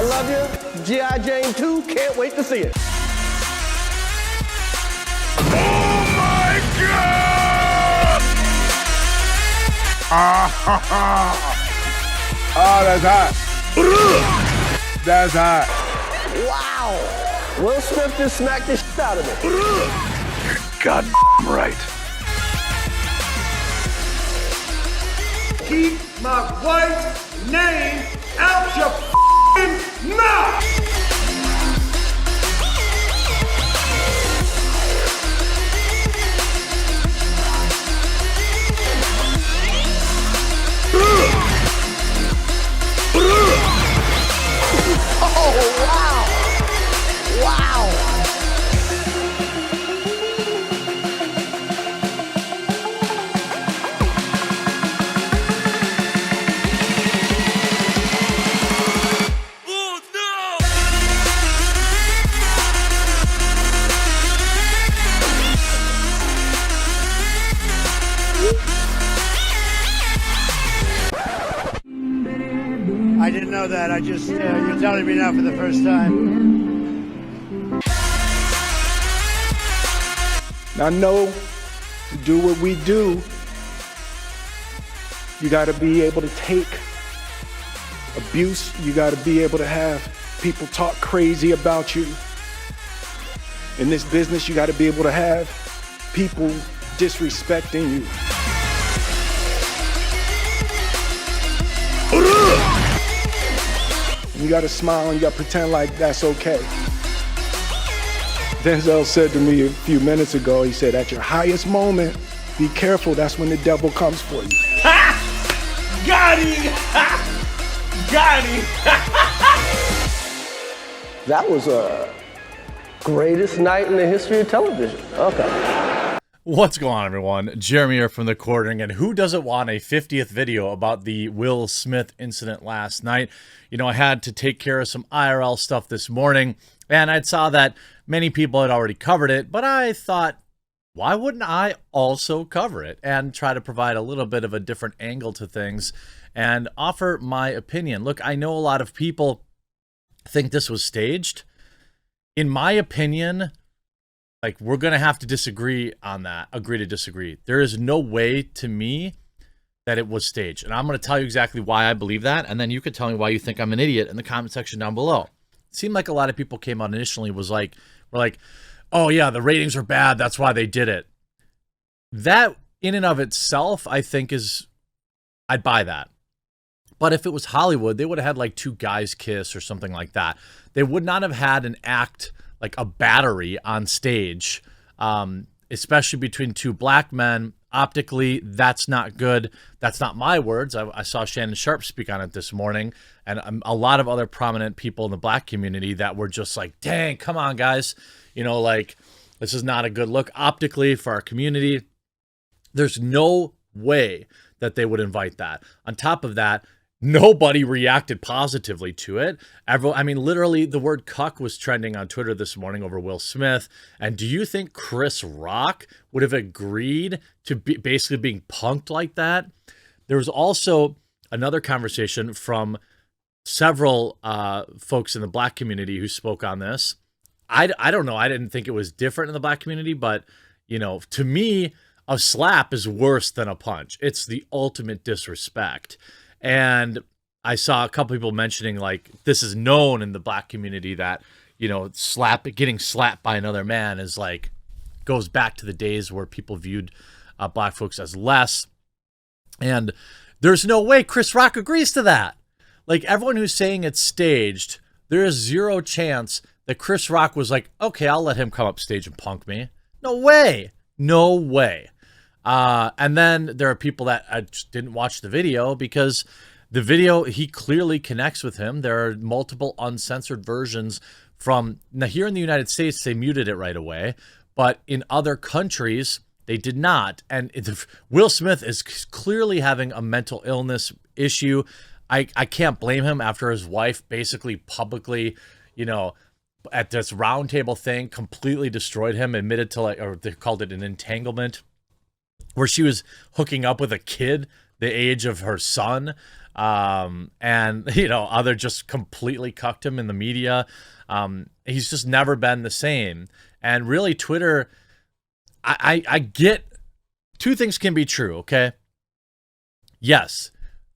I love you. G.I. Jane 2, can't wait to see it. Oh my God! Oh, that's hot. That's hot. Wow. Will Smith just smacked the shit out of me. God right. Keep my wife's name out your f***ing mouth! Oh, wow. Wow. I didn't know that. I just, you're telling me now for the first time. I know to do what we do, you got to be able to take abuse. You got to be able to have people talk crazy about you. In this business, you got to be able to have people disrespecting you. You gotta smile and you gotta pretend like that's okay. Denzel said to me a few minutes ago, he said, at your highest moment, be careful, that's when the devil comes for you. Ha! Got him! Got him! That was a greatest night in the history of television. Okay. What's going on, everyone? Jeremy here from The Quartering, and who doesn't want a 50th video about the Will Smith incident last night? You know, I had to take care of some IRL stuff this morning, and I saw that many people had already covered it, but I thought, why wouldn't I also cover it and try to provide a little bit of a different angle to things and offer my opinion? Look, I know a lot of people think this was staged. In my opinion, like, we're going to have to disagree on that, agree to disagree. There is no way to me that it was staged. And I'm going to tell you exactly why I believe that. And then you could tell me why you think I'm an idiot in the comment section down below. It seemed like a lot of people came out initially were like, oh yeah, the ratings are bad, that's why they did it. That in and of itself, I think I'd buy that. But if it was Hollywood, they would have had like two guys kiss or something like that. They would not have had an act like a battery on stage, especially between two black men. Optically, that's not good. That's not my words. I saw Shannon Sharp speak on it this morning, and a lot of other prominent people in the black community that were just like, dang, come on, guys. You know, like, this is not a good look optically for our community. There's no way that they would invite that. On top of that, nobody reacted positively to it. I mean, literally, the word cuck was trending on Twitter this morning over Will Smith. And do you think Chris Rock would have agreed to be basically being punked like that? There was also another conversation from several folks in the black community who spoke on this. I don't know. I didn't think it was different in the black community, but, you know, to me, a slap is worse than a punch. It's the ultimate disrespect. And I saw a couple people mentioning, like, this is known in the black community that, you know, getting slapped by another man is like, goes back to the days where people viewed black folks as less. And there's no way Chris Rock agrees to that. Like, everyone who's saying it's staged, there is zero chance that Chris Rock was like, okay, I'll let him come up stage and punk me. No way. No way. And then there are people that just didn't watch the video because the video, he clearly connects with him. There are multiple uncensored versions from, now here in the United States, they muted it right away, but in other countries, they did not. And Will Smith is clearly having a mental illness issue. I can't blame him after his wife basically publicly, you know, at this roundtable thing, completely destroyed him, admitted to, like, or they called it an entanglement, where she was hooking up with a kid the age of her son. And, other just completely cucked him in the media. He's just never been the same. And really, Twitter, I get two things can be true, okay? Yes,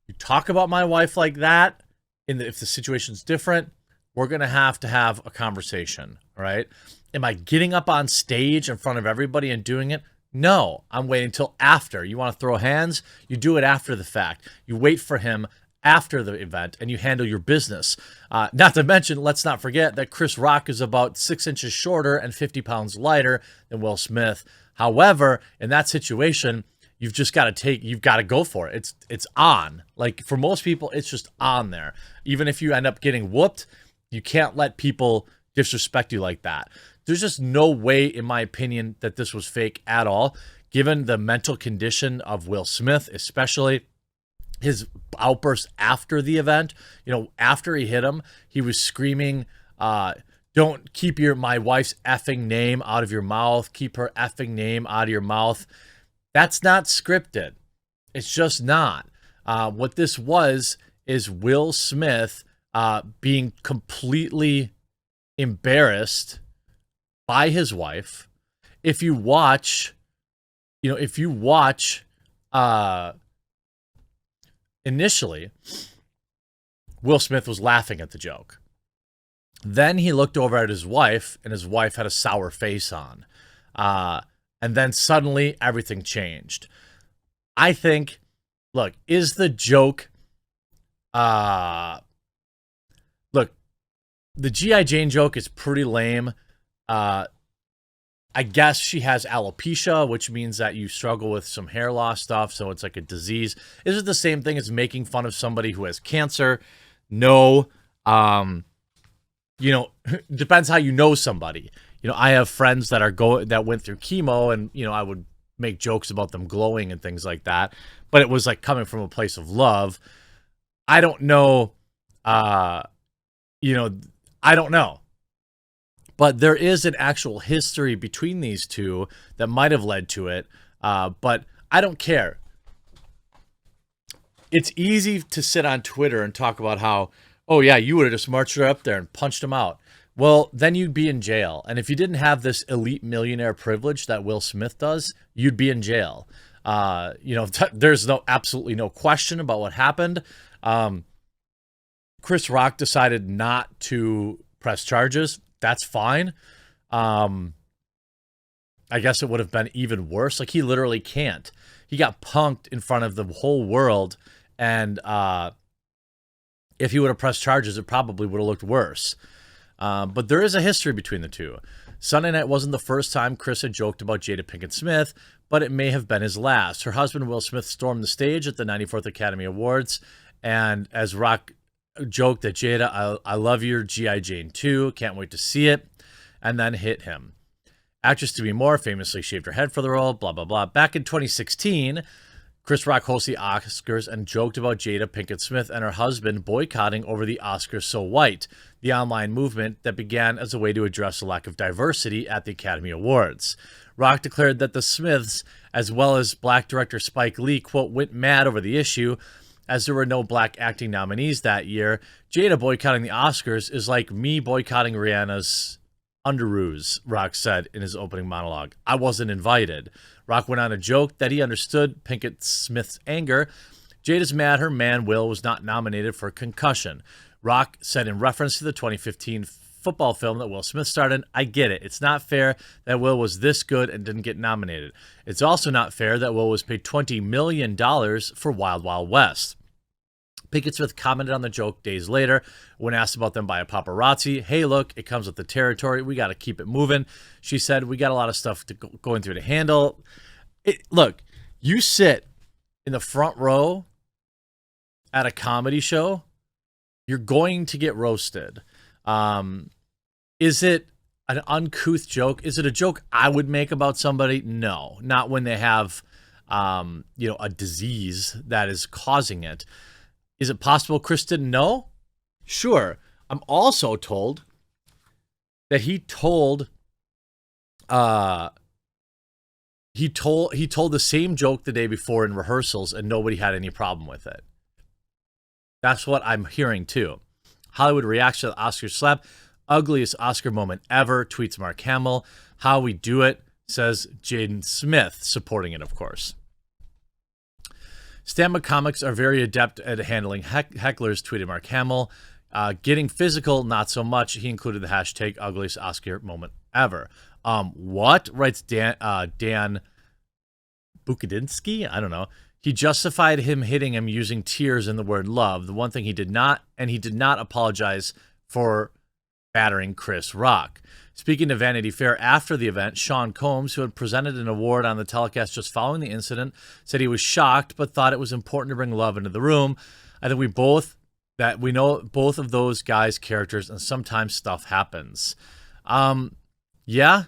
you talk about my wife like that, if the situation's different, we're going to have a conversation, right? Am I getting up on stage in front of everybody and doing it? No, I'm waiting till after. You want to throw hands? You do it after the fact. You wait for him after the event and you handle your business. Not to mention, let's not forget that Chris Rock is about 6 inches shorter and 50 pounds lighter than Will Smith. However, in that situation, you've got to go for it. It's on. Like, for most people, it's just on there. Even if you end up getting whooped, you can't let people disrespect you like that. There's just no way, in my opinion, that this was fake at all, given the mental condition of Will Smith, especially his outburst after the event. After he hit him, he was screaming, don't keep my wife's effing name out of your mouth. Keep her effing name out of your mouth. That's not scripted. It's just not. What this is Will Smith being completely embarrassed by his wife. If you watch initially, Will Smith was laughing at the joke. Then he looked over at his wife, and his wife had a sour face on. And then suddenly everything changed. I think, look, is the joke, look, the G.I. Jane joke is pretty lame. I guess she has alopecia, which means that you struggle with some hair loss stuff, so it's like a disease. Is it the same thing as making fun of somebody who has cancer? No. Depends how you know somebody. I have friends that went through chemo, and I would make jokes about them glowing and things like that, but it was like coming from a place of love. I don't know. I don't know. But there is an actual history between these two that might have led to it. But I don't care. It's easy to sit on Twitter and talk about how, oh yeah, you would have just marched right up there and punched him out. Well, then you'd be in jail. And if you didn't have this elite millionaire privilege that Will Smith does, you'd be in jail. There's absolutely no question about what happened. Chris Rock decided not to press charges. That's fine. I guess it would have been even worse. Like, he literally can't. He got punked in front of the whole world, and if he would have pressed charges, it probably would have looked worse. But there is a history between the two. Sunday night wasn't the first time Chris had joked about Jada Pinkett Smith, but it may have been his last. Her husband, Will Smith, stormed the stage at the 94th Academy Awards, and as Rock joked that Jada, I love your G.I. Jane 2, can't wait to see it, and then hit him. Actress Demi Moore famously shaved her head for the role, blah, blah, blah. Back in 2016, Chris Rock hosted the Oscars and joked about Jada Pinkett Smith and her husband boycotting over the Oscars So White, the online movement that began as a way to address the lack of diversity at the Academy Awards. Rock declared that the Smiths, as well as black director Spike Lee, quote, went mad over the issue, as there were no black acting nominees that year. Jada boycotting the Oscars is like me boycotting Rihanna's Underoos, Rock said in his opening monologue. I wasn't invited. Rock went on to joke that he understood Pinkett Smith's anger. Jada's mad her man Will was not nominated for Concussion. Rock said in reference to the 2015 football film that Will Smith starred in, I get it. It's not fair that Will was this good and didn't get nominated. It's also not fair that Will was paid $20 million for Wild Wild West. Pinkett Smith commented on the joke days later when asked about them by a paparazzi. Hey, look, it comes with the territory. We got to keep it moving. She said, we got a lot of stuff going through to handle. Look, you sit in the front row at a comedy show, you're going to get roasted. Is it an uncouth joke? Is it a joke I would make about somebody? No, not when they have, a disease that is causing it. Is it possible Chris didn't know? Sure. I'm also told that he told the same joke the day before in rehearsals and nobody had any problem with it. That's what I'm hearing too. Hollywood reacts to the Oscar slap. Ugliest Oscar moment ever, tweets Mark Hamill. How we do it, says Jaden Smith, supporting it, of course. Stand-up comics are very adept at handling hecklers, tweeted Mark Hamill. Getting physical, not so much. He included the hashtag ugliest Oscar moment ever. What? Writes Dan Bukadinsky? I don't know. He justified him hitting him using tears in the word love. The one thing he did not apologize for battering Chris Rock. Speaking to Vanity Fair after the event, Sean Combs, who had presented an award on the telecast just following the incident, said he was shocked but thought it was important to bring love into the room. I think we know both of those guys' characters, and sometimes stuff happens. Yeah.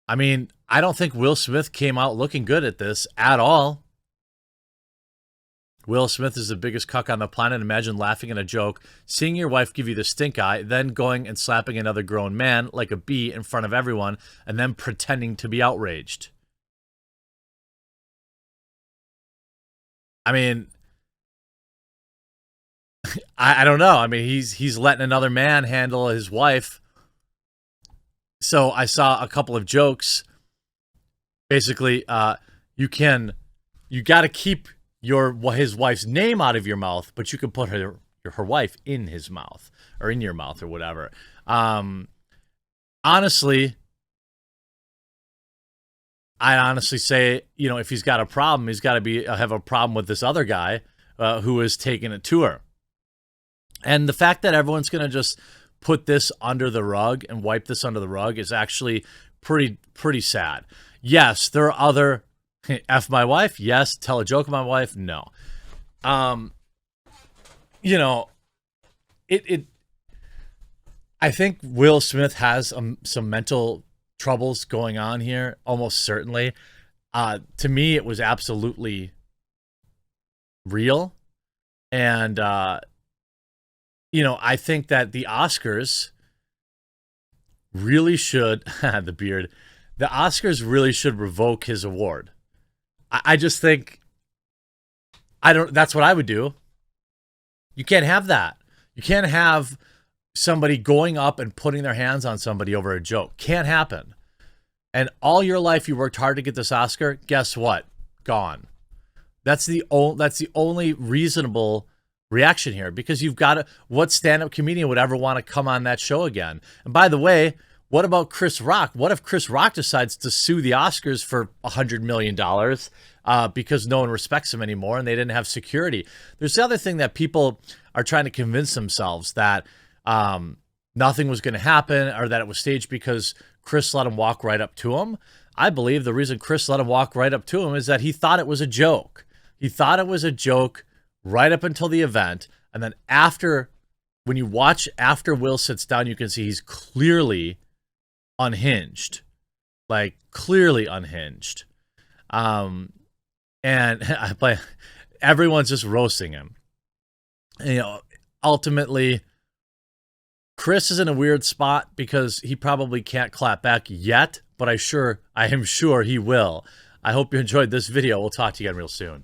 I mean, I don't think Will Smith came out looking good at this at all. Will Smith is the biggest cuck on the planet. Imagine laughing at a joke, seeing your wife give you the stink eye, then going and slapping another grown man like a bee in front of everyone, and then pretending to be outraged. I mean, I don't know. I mean, he's letting another man handle his wife. So I saw a couple of jokes. Basically, you got to keep his wife's name out of your mouth, but you can put her wife in his mouth or in your mouth or whatever. Honestly, I'd honestly say, if he's got a problem, he's got to have a problem with this other guy who is taking it to her. And the fact that everyone's going to just put this under the rug and wipe this under the rug is actually pretty sad. Yes, there are other F my wife. Yes, tell a joke of my wife. No. I think Will Smith has some mental troubles going on here, almost certainly. To me, it was absolutely real. And, I think that the Oscars really should, the Oscars really should revoke his award. I just think, that's what I would do. You can't have that. You can't have somebody going up and putting their hands on somebody over a joke. Can't happen. And all your life you worked hard to get this Oscar, guess what? Gone. That's the only reasonable reaction here, because you've got what stand-up comedian would ever want to come on that show again? And by the way, what about Chris Rock? What if Chris Rock decides to sue the Oscars for $100 million because no one respects him anymore and they didn't have security? There's the other thing that people are trying to convince themselves, that nothing was going to happen or that it was staged because Chris let him walk right up to him. I believe the reason Chris let him walk right up to him is that he thought it was a joke. He thought it was a joke right up until the event. And then when you watch after Will sits down, you can see he's clearly unhinged, like clearly unhinged. And everyone's just roasting him. Ultimately, Chris is in a weird spot because he probably can't clap back yet, but I am sure he will. I hope you enjoyed this video. We'll talk to you again real soon.